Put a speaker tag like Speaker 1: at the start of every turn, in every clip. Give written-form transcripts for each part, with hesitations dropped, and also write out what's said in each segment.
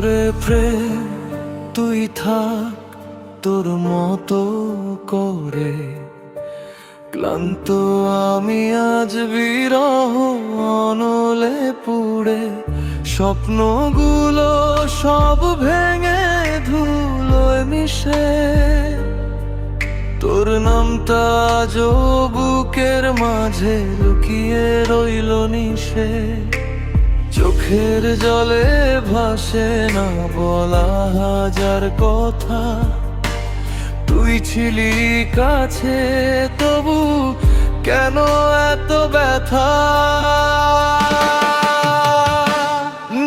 Speaker 1: করে প্রেম তুই থাক তোর মতো করে। ক্লান্ত আমি আজ বিরহ অনলে পুড়ে, স্বপ্নগুলো সব ভেঙে ধুলোয় মিশে। তোর নামটা আজও বুকের মাঝে লুকিয়ে রইল নিশে। চোখের জলে ভাসে না বলা হাজার কথা, তুই ছিলি কাছে তবু কেন এত ব্যথা।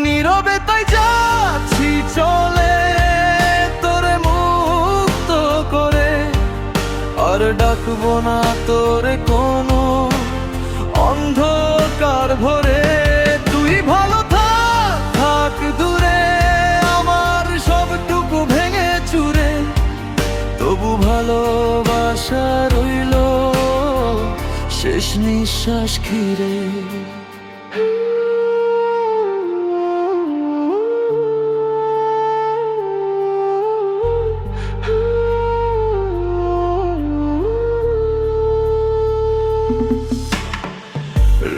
Speaker 1: নীরবে তাই যাচ্ছি চলে তোরে মুক্ত করে, আর ডাকবো না তোরে কোনো অন্ধকার ভরে। তুই ভালো থাক, থাক দূরে আমার সবটুকু ভেঙে চুরে, তবু ভালোবাসা রইল শেষ নিঃশ্বাস ঘিরে।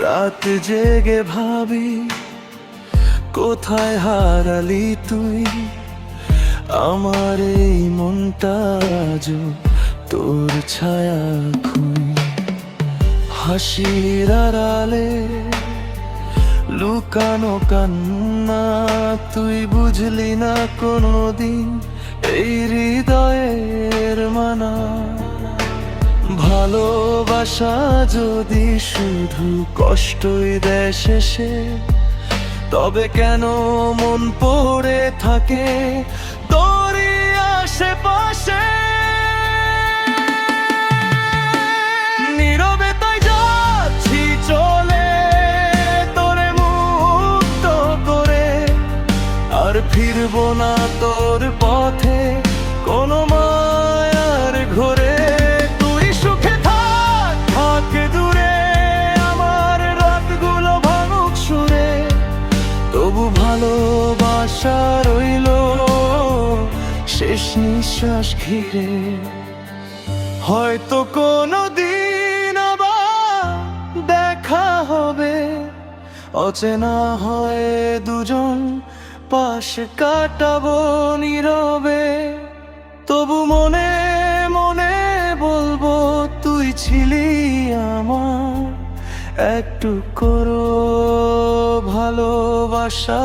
Speaker 1: রাত জেগে ভাবি কোথায় হারালি তুই, আমার এই মনটা আজও তোর ছায়া খুঁই। হাসির আড়ালে লুকানো কান্না, তুই বুঝলি না কোনোদিন এই হৃদয়ের মানা। ভালোবাসা যদি শুধু কষ্টই দেয় শেষে, তবে কেন মন পড়ে থাকে তোরই আশেপাশে। নীরবে তাই যাচ্ছি চলে তোরে মুক্ত করে, আর ফিরবো না তোর পথে কোনো মায়ার ঘোরে। তুই সুখে থাক, থাক দূরে আমার রাতগুলো ভাঙুক সুরে, তবু ভালোবাসা রইল শেষ নিঃশ্বাস ঘিরে। হয়তো কোনো দিন আবার দেখা হবে, অচেনা হয় দুজন পাশে কাটাবো নীরবে। তবু মনে মনে বলবো তুই ছিলি আমার একটু করো ভালোবাসা।